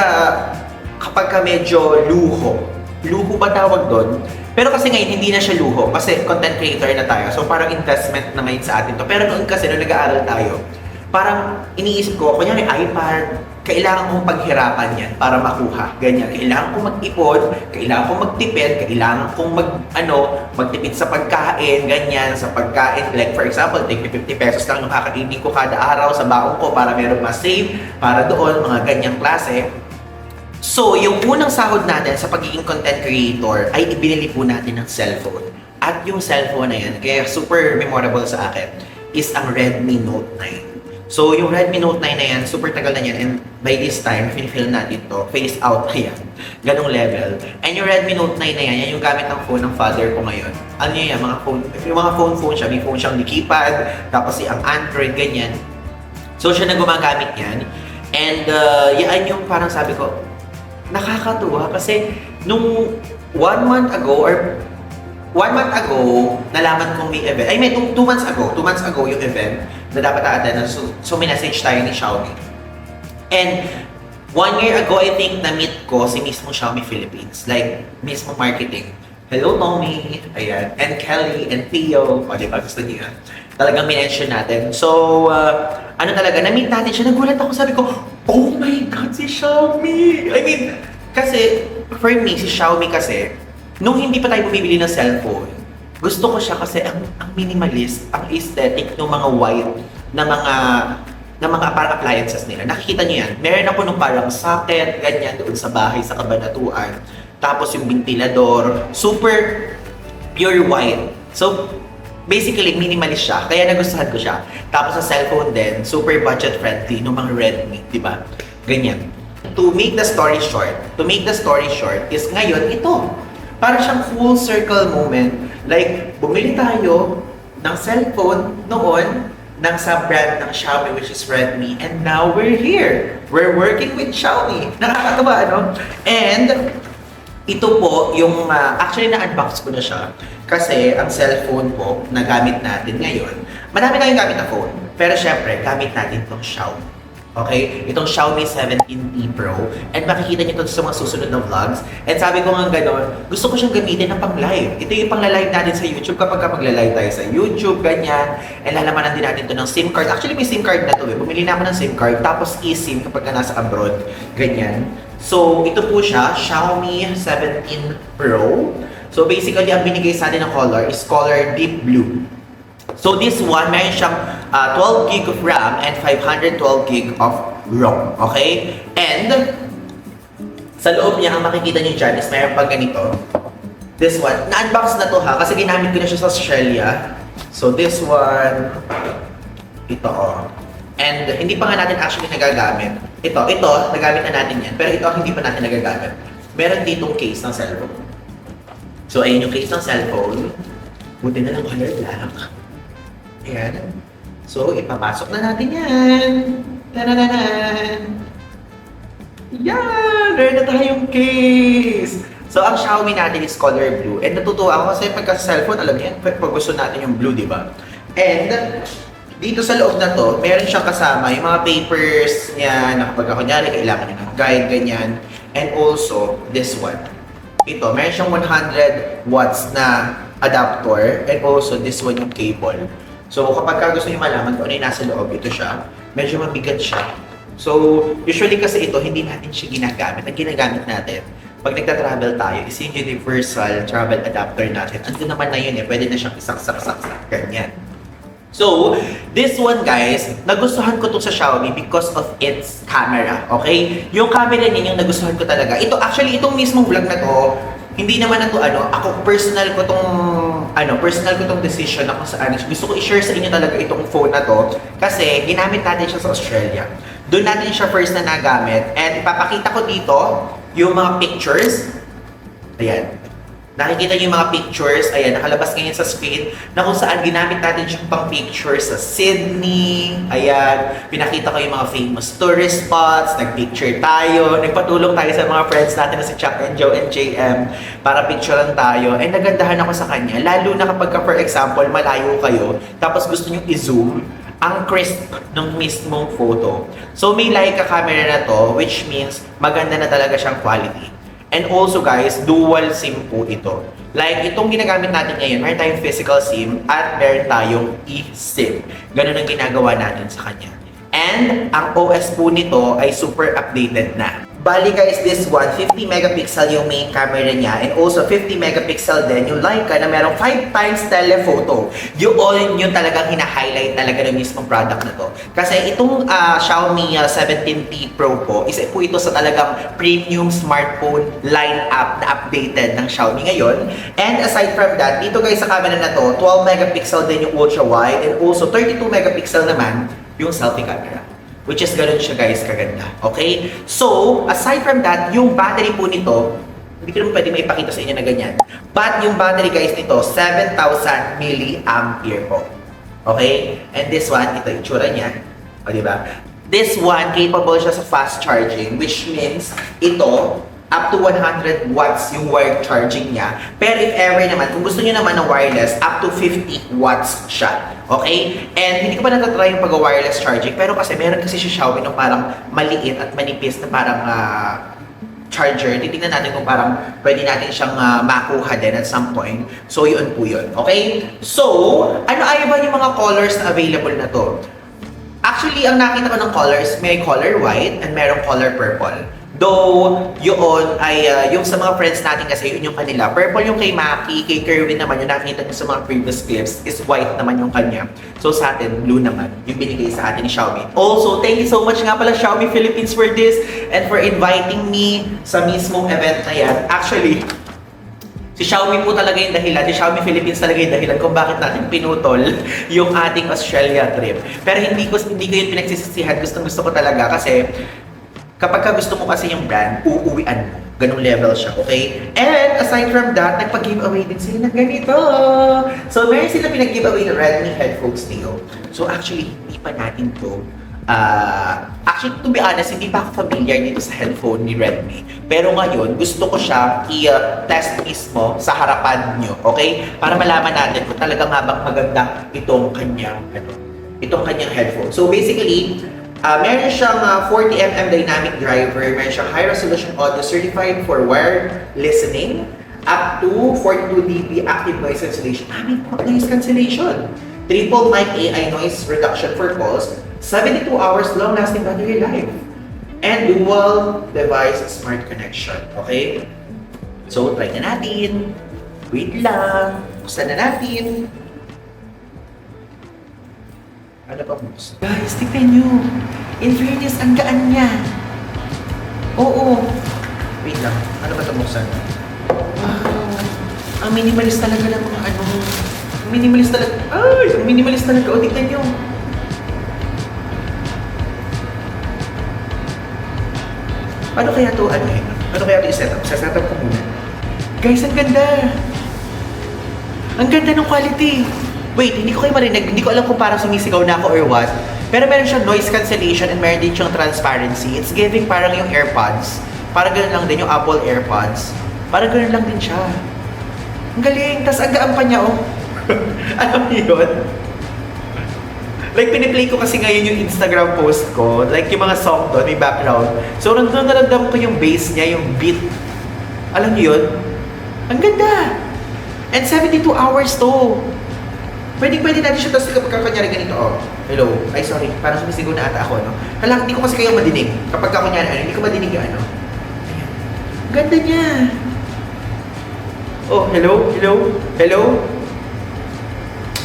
medyo luho ba tawag doon? Pero kasi ngayon, hindi na siya luho. Kasi content creator na tayo. So parang investment na ngayon sa atin to. Pero noon kasi, nung nag-aaral tayo, parang iniisip ko, kunyari iPad, kailangan kong paghirapan yan para makuha. Ganyan. Kailangan kong mag-ipon, kailangan kong magtipid, kailangan kong magtipid sa pagkain, ganyan, sa pagkain. Like for example, take 50 pesos lang yung kakainin ko kada araw sa baon ko para meron ma-save, para doon, mga ganyang klase. So, yung unang sahod natin sa pagiging content creator ay ibinili po natin ng cellphone. At yung cellphone na yan, kaya super memorable sa akin, is ang Redmi Note 9. So, yung Redmi Note 9 na yan, super tagal na yan. And by this time, fin-film natin to, face out na yan. Ganong level. And yung Redmi Note 9 na yan, yan yung gamit ng phone ng father ko ngayon. Ano yan, yung mga phone siya. May phone siyang keypad, tapos ang Android, ganyan. So, siya na gumagamit yan. And yan yung parang sabi ko, nakakatuwa kasi nung 1 month ago, nalaman kong may event. Ay, may 2 months ago yung event na dapat a-attend. So may message tayo ni Xiaomi. And 1 year ago, I think, na-meet ko si mismo Xiaomi Philippines. Like, mismo marketing. Hello, Tommy. Ayan. And Kelly and Theo. O, di ba? Gusto niyo yan. Talagang minention natin. So, ano talaga, na-meet natin siya. Nagulat ako. Sabi ko, oh my God, si Xiaomi! I mean, kasi, for me, si Xiaomi kasi, nung hindi pa tayo bumibili ng cellphone, gusto ko siya kasi ang minimalist, ang aesthetic ng mga white na mga parang appliances nila. Nakikita niyo yan. Meron ako nung parang socket, ganyan, doon sa bahay, sa kabanatuan. Tapos yung ventilador, super pure white. So, basically, minimalist siya. Kaya nagustuhan ko siya. Tapos sa cellphone din, super budget friendly, ng mga Redmi, di ba? Ganyan. To make the story short is ngayon ito. Parang siyang full circle moment. Like, bumili tayo ng cellphone noon ng sub-brand ng Xiaomi, which is Redmi, and now we're here. We're working with Xiaomi. Nakakatawa, ano? And ito po yung, actually na-unbox ko na siya. Kasi ang cellphone po na gamit natin ngayon, marami tayong gamit na phone. Pero syempre, gamit natin itong Xiaomi. Okay? Itong Xiaomi 17T Pro. And makikita niyo ito sa mga susunod na vlogs. And sabi ko nga gano'n, gusto ko siyang gamitin ng pang-live. Ito yung pang-live natin sa YouTube kapag magla-live tayo sa YouTube, ganyan. And lalamanan din natin ito ng SIM card. Actually, may SIM card na ito eh. Bumili na ako ng SIM card. Tapos eSIM kapag nasa abroad. Ganyan. So, ito po siya, Xiaomi 17 Pro. So, basically, ang binigay sa atin ng color is color deep blue. So, this one, meron siyang 12 gig of RAM and 512 gig of ROM. Okay? And, sa loob niya, ang makikita niyo dyan is meron pang ganito. This one, na-unbox na to ha, kasi ginamit ko na siya sa Australia. So, this one, ito oh. And, hindi pa nga natin actually nagagamit. Ito, nagamit na natin yan. Pero ito, hindi pa natin nagagamit. Meron ditong case ng cellphone. So, ayun yung case ng cellphone. Buti na lang color black. Ayan. So, ipapasok na natin yan. Tanananan! Yan! Meron na tayong case! So, ang Xiaomi natin is color blue. And natutuwa ako kasi pagka sa cellphone, alam niyo yan, pag gusto natin yung blue, di ba? And, dito sa loob na to, meron siyang kasama yung mga papers niya na kapag kunyari, kailangan niyo ng guide, ganyan. And also, this one. Ito, meron siyang 100 watts na adapter. And also, this one yung cable. So, kapag gusto niyo malaman kung ano yung nasa loob, ito siya. Medyo mabigat siya. So, usually kasi ito, hindi natin siya ginagamit. Ang ginagamit natin, pag nagta-travel tayo, is yung universal travel adapter natin. Andun naman na yun eh. Pwede na siyang isaksak-saksak. Ganyan. So, this one guys, nagustuhan ko to sa Xiaomi because of its camera. Okay? Yung camera niya yung nagustuhan ko talaga. Ito, actually, itong mismong vlog na to, hindi naman na to ako personal ko tong decision na kung saan gusto ko i-share sa inyo talaga itong phone na to kasi ginamit natin siya sa Australia. Doon natin siya first na nagamit and ipapakita ko dito yung mga pictures. Ayan. Nakikita niyo yung mga pictures, ayan, nakalabas ngayon sa screen na kung saan ginamit natin siyang pang pictures sa Sydney, ayan, pinakita ko yung mga famous tourist spots, nagpicture tayo, nagpatulong tayo sa mga friends natin na si Chuck and Joe and JM para picturean tayo, and nagandahan ako sa kanya, lalo na kapag for example, malayo kayo, tapos gusto niyo i-zoom, ang crisp ng mismong photo. So may Leica camera na to, which means maganda na talaga siyang quality. And also guys, dual SIM po ito. Like itong ginagamit natin ngayon, meron tayong physical SIM at meron tayong eSIM. Ganun ang ginagawa natin sa kanya. And ang OS po nito ay super updated na. Bali guys, this one, 50 megapixel yung main camera niya and also 50 megapixel din yung Leica na merong 5 times telephoto. Yun talagang hina-highlight talaga ng mismong product na to. Kasi itong Xiaomi 17T Pro po, isa po ito sa talagang premium smartphone lineup na updated ng Xiaomi ngayon. And aside from that, dito guys sa camera na to, 12 megapixel din yung ultra wide and also 32 megapixel naman yung selfie camera. Which is ganun siya guys, kaganda. Okay? So, aside from that, yung battery po nito, hindi ko naman pwede maipakita sa inyo na ganyan. But yung battery guys nito, 7,000 mAh po. Okay? And this one, ito yung itsura niya. O, diba? This one, capable siya sa fast charging, which means ito, up to 100 watts yung wired charging niya. Pero if ever naman, kung gusto niyo naman ng wireless, up to 50 watts siya. Okay? And hindi ko pa natatry yung pag-wireless charging, pero kasi meron kasi si Xiaomi ng parang maliit at manipis na parang charger. Titignan natin kung parang pwede natin siyang makuha din at some point. So, yun po yun. Okay? So, ano ay ba yung mga colors na available na to? Actually, ang nakita ko ng colors, may color white and merong color purple. Though, yun ay, yung sa mga friends natin kasi, yun yung kanila. Purple yung kay Maki, kay Kerwin naman, yung nakita nyo sa mga previous clips, is white naman yung kanya. So sa atin, blue naman, yung binigay sa atin ni Xiaomi. Also, thank you so much nga pala Xiaomi Philippines for this and for inviting me sa mismong event na yan. Actually, si Xiaomi po talaga yung dahilan, si Xiaomi Philippines talaga yung dahilan kung bakit natin pinutol yung ating Australia trip. Pero hindi ko yun pinagsisisihan, gusto ko talaga kasi kapag ka gusto mo kasi yung brand, uuwian mo. Ganong level siya, okay? And aside from that, nagpag-giveaway din sila ng ganito. So, meron sila pinag-giveaway ng Redmi Headphones Neo. So, actually, hindi pa natin to. Actually, to be honest, hindi pa ako familiar dito sa headphone ni Redmi. Pero ngayon, gusto ko siya i-test mismo sa harapan nyo, okay? Para malaman natin kung talagang nga bang maganda itong kanyang headphone. So, basically, meron siyang 40mm dynamic driver, meron siyang high resolution audio certified for wired listening, up to 42 dB active noise cancellation. May noise cancellation. Triple mic AI noise reduction for calls, 72 hours long lasting battery life, and dual device smart connection. Okay? So, try na natin. Wait lang. Buksan na natin. Ano pa po? Guys, tignan nyo. In fairness, ang gaan niya. Oo. Wait lang. Ano ba ito buksan? Wow. Ang minimalist talaga ng mga ano. Ang minimalist talaga. Ay! Ang minimalist talaga. O, tignan nyo. Paano kaya ito, Paano kaya ito i-setup? Sa-setup ko muna. Guys, ang ganda. Ang ganda ng quality. Wait, hindi ko kayo marinig. Hindi ko alam kung parang sumisigaw na ako or what. Pero meron siyang noise cancellation and meron din siyang transparency. It's giving parang yung AirPods. Parang ganoon lang din yung Apple AirPods. Parang ganoon lang din siya. Ang galing. Tapos ang gaan pa niya, oh. Alam niyo yun? Like, piniplay ko kasi ngayon yung Instagram post ko. Like, yung mga song doon, may background. So, nandun naramdam ko yung bass niya, yung beat. Alam niyo yun? Ang ganda! And 72 hours to. Pwede natin siya, tapos kapag kanyari ganito, oh. Hello. Ay, sorry. Parang sumisigaw na ata ako, no? Hala, hindi ko kasi kayo madinig. Kapag kanyari, hindi ko madinig yung ano. Ayan. Ganda niya. Oh, hello?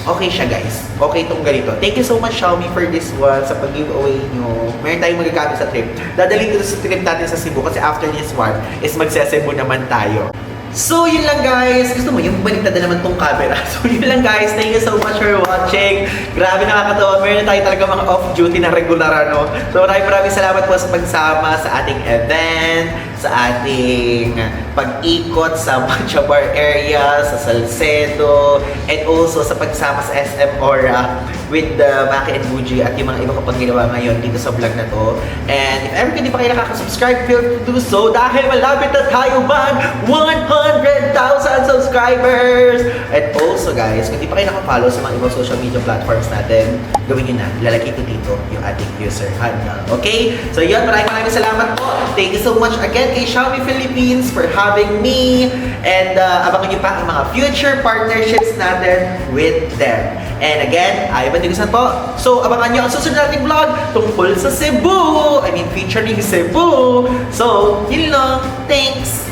Okay siya, guys. Okay itong ganito. Thank you so much, Xiaomi, for this one, sa pag-giveaway nyo. Meron tayong magagamit sa trip. Dadalhin ko sa trip natin sa Cebu kasi after this one is magse-Cebu naman tayo. So, yun lang guys. Gusto mo, yung baliktad na naman tong camera. So, yun lang guys. Thank you so much for watching. Grabe nakakatawa. Meron tayo talaga mga off-duty na regular, ano. So, maraming salamat po sa pagsama sa ating event, sa ating pag-ikot sa Manchabar area, sa Salcedo, and also sa pagsama sa SM Aura with the Maki and Buji at yung mga iba ko pang ginawa ngayon dito sa vlog na to. And if ever hindi pa kayo nakaka-subscribe, feel free to do so dahil malapit na tayo mag 100,000 subscribers! And also guys, kung hindi pa kayo nakafollow sa mga ibang social media platforms natin, gawin nyo na. Ilalagay ko dito yung ating user handle. Okay? So yun, maraming salamat po. Thank you so much again kay Xiaomi Philippines for having me. And abangan nyo pa ang mga future partnerships natin with them. And again, Ivan Digusan po. So, abangan nyo ang susunod nating vlog tungkol sa Cebu. I mean, featuring Cebu. So, yun lang. Thanks!